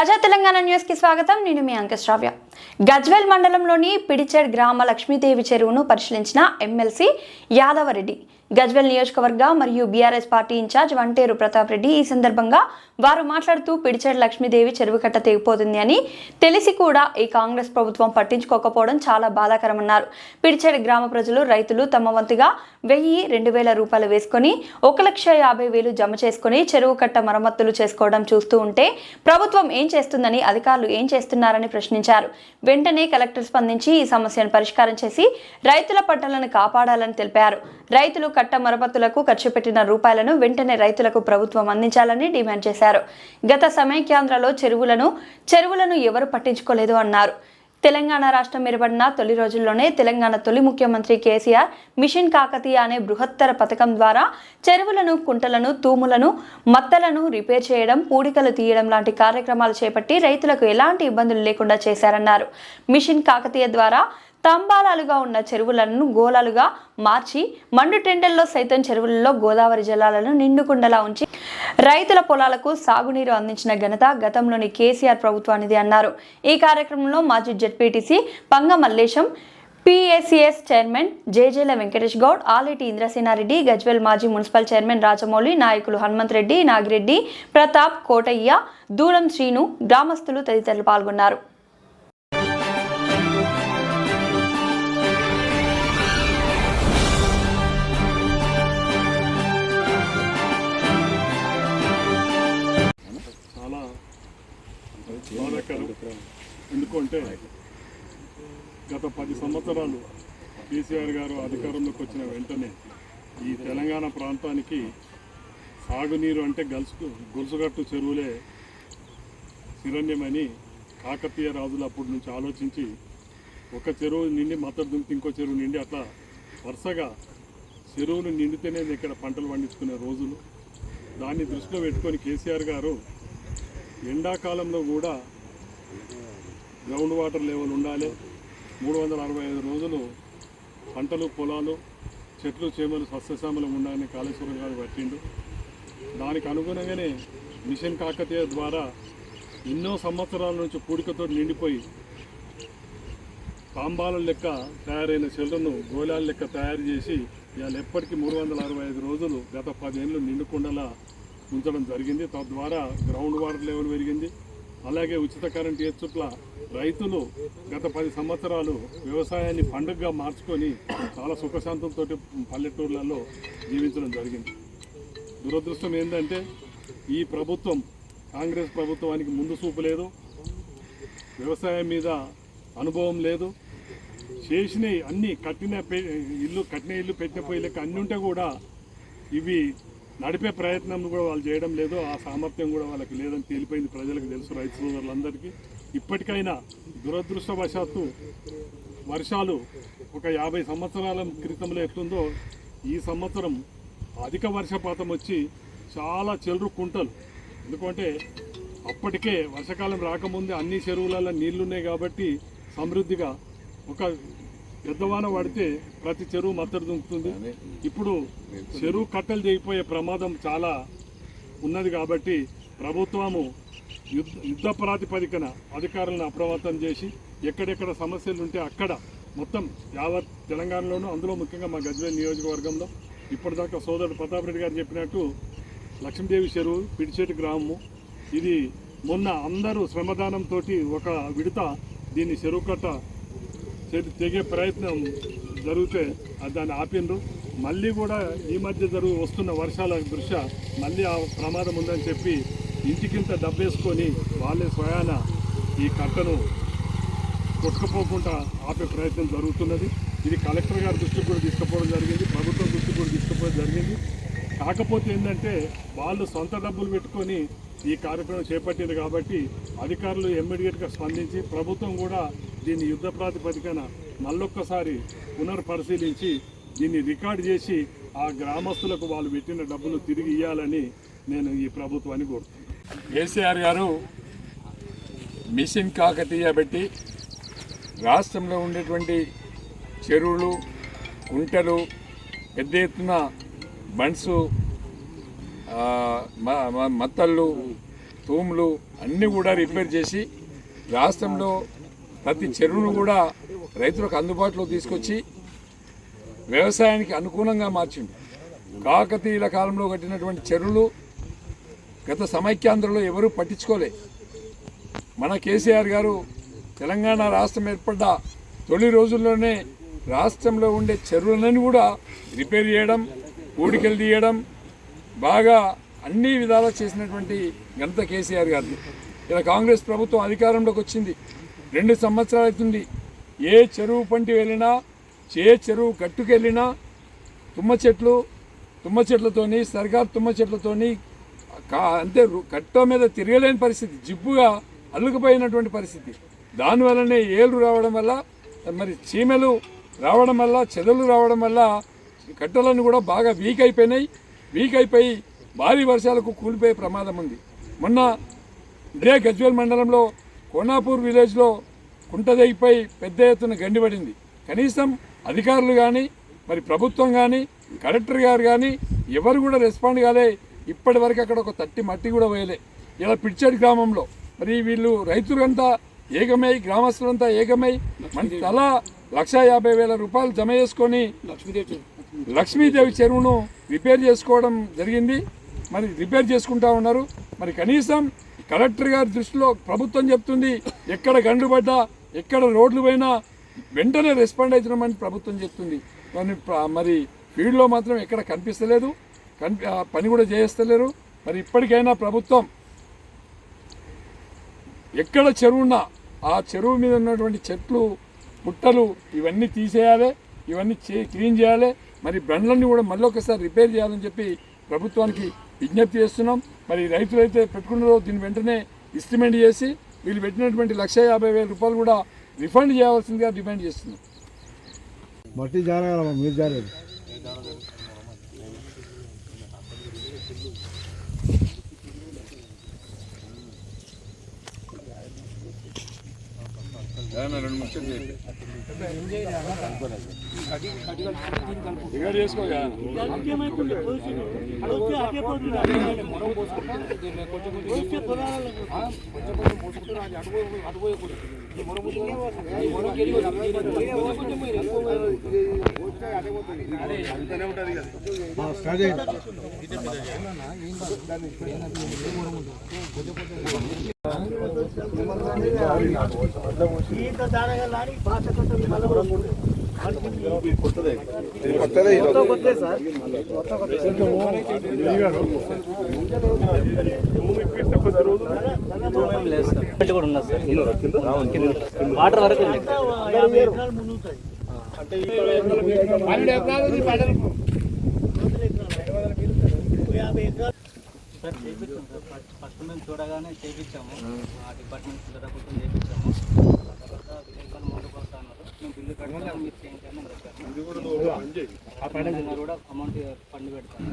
తాజా తెలంగాణ న్యూస్ కి స్వాగతం. నేను మీ అంకశ్రావ్య. గజ్వేల్ మండలంలోని పిడిచెడ్ గ్రామ లక్ష్మీదేవి చెరువును పరిశీలించిన ఎమ్మెల్సీ యాదవరెడ్డి, గజ్వేల్ నియోజకవర్గ మరియు BRS party incharge Vanteru Pratap Reddy ఈ సందర్భంగా వారు మాట్లాడుతూ పిడిచెడ్ లక్ష్మీదేవి చెరువు కట్ట తెగిపోతుంది అని తెలిసి కూడా ఈ కాంగ్రెస్ ప్రభుత్వం పట్టించుకోకపోవడం చాలా బాధాకరమన్నారు. పిడిచెడ్ గ్రామ ప్రజలు, రైతులు తమ వంతుగా 1000-2000 రూపాయలు వేసుకొని 1,50,000 జమ చేసుకుని చెరువు కట్ట మరమ్మతులు చేసుకోవడం చూస్తూ ఉంటే ప్రభుత్వం ఏం చేస్తుందని, అధికారులు ఏం చేస్తున్నారని ప్రశ్నించారు. వెంటనే కలెక్టర్ స్పందించి ఈ సమస్యను పరిష్కారం చేసి రైతుల పంటలను కాపాడాలని తెలిపారు. రైతులు కట్ట మరమ్మతులకు ఖర్చు పెట్టిన రూపాయలను వెంటనే రైతులకు ప్రభుత్వం అందించాలని డిమాండ్ చేశారు. గత సమైక్యాంధ్రలో చెరువులను ఎవరు పట్టించుకోలేదు అన్నారు. తెలంగాణ రాష్ట్రం ఏర్పడిన తొలి రోజుల్లోనే తెలంగాణ తొలి ముఖ్యమంత్రి కేసీఆర్ మిషన్ కాకతీయ అనే బృహత్తర పథకం ద్వారా చెరువులను, కుంటలను, తూములను, మత్తలను రిపేర్ చేయడం, పూడికలు తీయడం లాంటి కార్యక్రమాలు చేపట్టి రైతులకు ఎలాంటి ఇబ్బందులు లేకుండా చేశారన్నారు. మిషన్ కాకతీయ ద్వారా తంబాలాలుగా ఉన్న చెరువులను గోళాలుగా మార్చి మండు టెండల్లో సైతం చెరువులలో గోదావరి జలాలను నిండుకుండలా ఉంచి రైతుల పొలాలకు సాగునీరు అందించిన ఘనత గతంలోని కేసీఆర్ ప్రభుత్వానిది అన్నారు. ఈ కార్యక్రమంలో మాజీ ZPTC Panga Mallesham, PACS chairman Jejela Venkatesh Goud, Aleti Indrasena Reddy, Gajwel మాజీ మున్సిపల్ చైర్మన్ రాజమౌళి, నాయకులు హనుమంత్ రెడ్డి, నాగిరెడ్డి, ప్రతాప్, కోటయ్య, దూలం శ్రీను, గ్రామస్తులు తదితరులు పాల్గొన్నారు. ఎందుకంటే గత 10 సంవత్సరాలు కేసీఆర్ గారు అధికారంలోకి వచ్చిన వెంటనే ఈ తెలంగాణ ప్రాంతానికి సాగునీరు అంటే గొలుసుగట్టు చెరువులే శిరణ్యమని కాకతీయ రాజులు అప్పటి నుంచి ఆలోచించి ఒక చెరువు నిండి మత్తడి దుంకి ఇంకో చెరువు నిండి అట్లా వరుసగా చెరువులు నిండితేనే ఇక్కడ పంటలు పండించుకునే రోజులు. దాన్ని దృష్టిలో పెట్టుకొని కేసీఆర్ గారు ఎండాకాలంలో కూడా గ్రౌండ్ వాటర్ లెవెల్ ఉండాలి, 365 రోజులు పంటలు, పొలాలు, చెట్లు, చేమలు సస్యశ్యామలం ఉండాలని కాళేశ్వరం గారు పట్టిండు. దానికి అనుగుణంగానే మిషన్ కాకతీయ ద్వారా ఎన్నో సంవత్సరాల నుంచి పూడికతో నిండిపోయి తాంబాల లెక్క తయారైన చెట్లను గోళాల లెక్క తయారు చేసి ఇవాళ ఎప్పటికీ 365 రోజులు గత 10 ఏళ్ళు నిండుకుండలా ఉంచడం జరిగింది. తద్వారా గ్రౌండ్ వాటర్ లెవెల్ పెరిగింది. అలాగే ఉచిత కరెంట్ ఏర్చుట్ల రైతులు గత 10 సంవత్సరాలు వ్యవసాయాన్ని పండుగగా మార్చుకొని చాలా సుఖశాంతంతో పల్లెటూర్లలో జీవించడం జరిగింది. దురదృష్టం ఏంటంటే ఈ ప్రభుత్వం, కాంగ్రెస్ ప్రభుత్వానికి ముందు చూపు లేదు, వ్యవసాయం మీద అనుభవం లేదు. చేసినవి అన్నీ కట్టిన ఇల్లు పెట్టిన పోయి లెక్క అన్నీ ఉంటే కూడా ఇవి నడిపే ప్రయత్నం కూడా వాళ్ళు చేయడం లేదు. ఆ సామర్థ్యం కూడా వాళ్ళకి లేదని తేలిపోయింది, ప్రజలకు తెలుసు, రైతు సోదరులందరికీ. ఇప్పటికైనా దురదృష్టవశాత్తు వర్షాలు ఒక 50 సంవత్సరాల క్రితంలో ఎట్లుందో ఈ సంవత్సరం అధిక వర్షపాతం వచ్చి చాలా చెరువు కుంటలు, ఎందుకంటే అప్పటికే వర్షాకాలం రాకముందే అన్ని చెరువులలో నీళ్లున్నాయి కాబట్టి సమృద్ధిగా ఒక పెద్దవాన పడితే ప్రతి చెరువు మత్తడి దుంకుతుంది. ఇప్పుడు చెరువు కట్టలు తెగిపోయే ప్రమాదం చాలా ఉన్నది కాబట్టి ప్రభుత్వము యుద్ధ ప్రాతిపదికన అధికారులను అప్రమత్తం చేసి ఎక్కడెక్కడ సమస్యలు ఉంటే అక్కడ మొత్తం యావత్ తెలంగాణలోనూ, అందులో ముఖ్యంగా మా గజ్వేల్ నియోజకవర్గంలో ఇప్పటిదాకా సోదరుడు ప్రతాప్ రెడ్డి గారు చెప్పినట్టు లక్ష్మీదేవి చెరువు పిడిచెట్టు గ్రామము ఇది మొన్న అందరూ శ్రమదానంతో ఒక విడత దీన్ని చెరువు కట్ట తెగే ప్రయత్నం జరిగితే దాన్ని ఆపిండ్రు. మళ్ళీ కూడా ఈ మధ్య వస్తున్న వర్షాల దృష్ట్యా మళ్ళీ ఆ ప్రమాదం ఉందని చెప్పి ఇంటికింత డబ్బేసుకొని వాళ్ళే స్వయాన ఈ కట్టను కొట్టుకుపోకుండా ఆపే ప్రయత్నం జరుగుతున్నది. ఇది కలెక్టర్ గారి దృష్టికి కూడా తీసుకుపోవడం జరిగింది, ప్రభుత్వం దృష్టికి కూడా తీసుకుపోవడం జరిగింది. కాకపోతే ఏంటంటే వాళ్ళు సొంత డబ్బులు పెట్టుకొని ఈ కార్యక్రమం చేపట్టింది కాబట్టి అధికారులు ఇమ్మీడియట్గా స్పందించి ప్రభుత్వం కూడా దీన్ని యుద్ధ ప్రాతిపదికన మళ్ళొక్కసారి పునర్పరిశీలించి దీన్ని రికార్డు చేసి ఆ గ్రామస్తులకు వాళ్ళు పెట్టిన డబ్బులు తిరిగి ఇవ్వాలని నేను ఈ ప్రభుత్వాన్ని కోరుతున్నాను. కేసీఆర్ గారు మిషన్ కాకతీయ పెట్టి రాష్ట్రంలో ఉండేటువంటి చెరువులు, కుంటలు, పెద్ద ఎత్తున బండ్సు, మత్తళ్ళు, తూములు అన్నీ కూడా రిపేర్ చేసి రాష్ట్రంలో ప్రతి చెరువును కూడా రైతులకు అందుబాటులో తీసుకొచ్చి వ్యవసాయానికి అనుకూలంగా మార్చిండు. కాకతీయుల కాలంలో కట్టినటువంటి చెరువులు గత సమైక్యాంధ్రలో ఎవరూ పట్టించుకోలే. మన కేసీఆర్ గారు తెలంగాణ రాష్ట్రం ఏర్పడ్డ తొలి రోజుల్లోనే రాష్ట్రంలో ఉండే చెరువులను కూడా రిపేర్ చేయడం, పూడికలు తీయడం, బాగా అన్ని విధాలా చేసినటువంటి ఘనత కేసీఆర్ గారిది. ఇలా కాంగ్రెస్ ప్రభుత్వం అధికారంలోకి వచ్చింది, 2 సంవత్సరాలు అవుతుంది. ఏ చెరువు పంటి వెళ్ళినా, ఏ చెరువు గట్టుకెళ్ళినా తుమ్మ చెట్లతోని సర్కార్ తుమ్మ చెట్లతోని అంతే కట్ట మీద తిరగలేని పరిస్థితి, జిబ్బుగా అల్లుకుపోయినటువంటి పరిస్థితి. దానివల్లనే ఏళ్ళు రావడం వల్ల, మరి చీమలు రావడం వల్ల, చెదలు రావడం వల్ల కట్టలన్నీ కూడా బాగా వీక్ అయిపోయి భారీ వర్షాలకు కూలిపోయే ప్రమాదం ఉంది. మొన్న ఇదే గజ్వేల్ మండలంలో కోనాపూర్ విలేజ్లో కుంటదైపోయి పెద్ద ఎత్తున గండిపడింది. కనీసం అధికారులు కానీ, మరి ప్రభుత్వం కానీ, కలెక్టర్ గారు కానీ ఎవరు కూడా రెస్పాండ్ కాలే. ఇప్పటి వరకు అక్కడ ఒక తట్టి మట్టి కూడా వేయలే. ఇలా పిడిచేడు గ్రామంలో మరి వీళ్ళు రైతులంతా ఏకమై, గ్రామస్తులంతా ఏకమై మన తలా 1,50,000 రూపాయలు జమ చేసుకొని లక్ష్మీదేవి చెరువును రిపేర్ చేసుకోవడం జరిగింది. మరి రిపేర్ చేసుకుంటా ఉన్నారు. మరి కనీసం కలెక్టర్ గారి దృష్టిలో ప్రభుత్వం చెప్తుంది, ఎక్కడ గండ్లు పడ్డా, ఎక్కడ రోడ్లు పోయినా వెంటనే రెస్పాండ్ అవుతున్నామని ప్రభుత్వం చెప్తుంది. మరి ఫీల్డ్లో మాత్రం ఎక్కడ కనిపిస్తలేదు, పని కూడా చేస్తలేరు. మరి ఇప్పటికైనా ప్రభుత్వం ఎక్కడ చెరువున్నా ఆ చెరువు మీద ఉన్నటువంటి చెట్లు, పుట్టలు ఇవన్నీ తీసేయాలి, ఇవన్నీ క్లీన్ చేయాలి. మరి బండ్లన్నీ కూడా మళ్ళీ ఒకసారి రిపేర్ చేయాలని చెప్పి ప్రభుత్వానికి విజ్ఞప్తి చేస్తున్నాం. మరి రైతులైతే పెట్టుకున్నారో దీన్ని వెంటనే ఎస్టిమేట్ చేసి వీళ్ళు పెట్టినటువంటి 1,50,000 రూపాయలు కూడా రిఫండ్ చేయవలసిందిగా డిమాండ్ చేస్తున్నాం. మట్టి జారగల మీరు జారేది చేసుకోగా వాటర్ వరకు సార్ చేయించాము సార్. ఫస్ట్ మేము చూడగానే చేయించాము, డిపార్ట్మెంట్ ప్రభుత్వం చేయించాము. తర్వాత విలేజ్ వాళ్ళు ముందుకు వస్తా అన్నారు, మేము బిల్లు కట్టాము, మీరు చేయించాము కూడా అమౌంట్ ఫండ్ పెడతాము.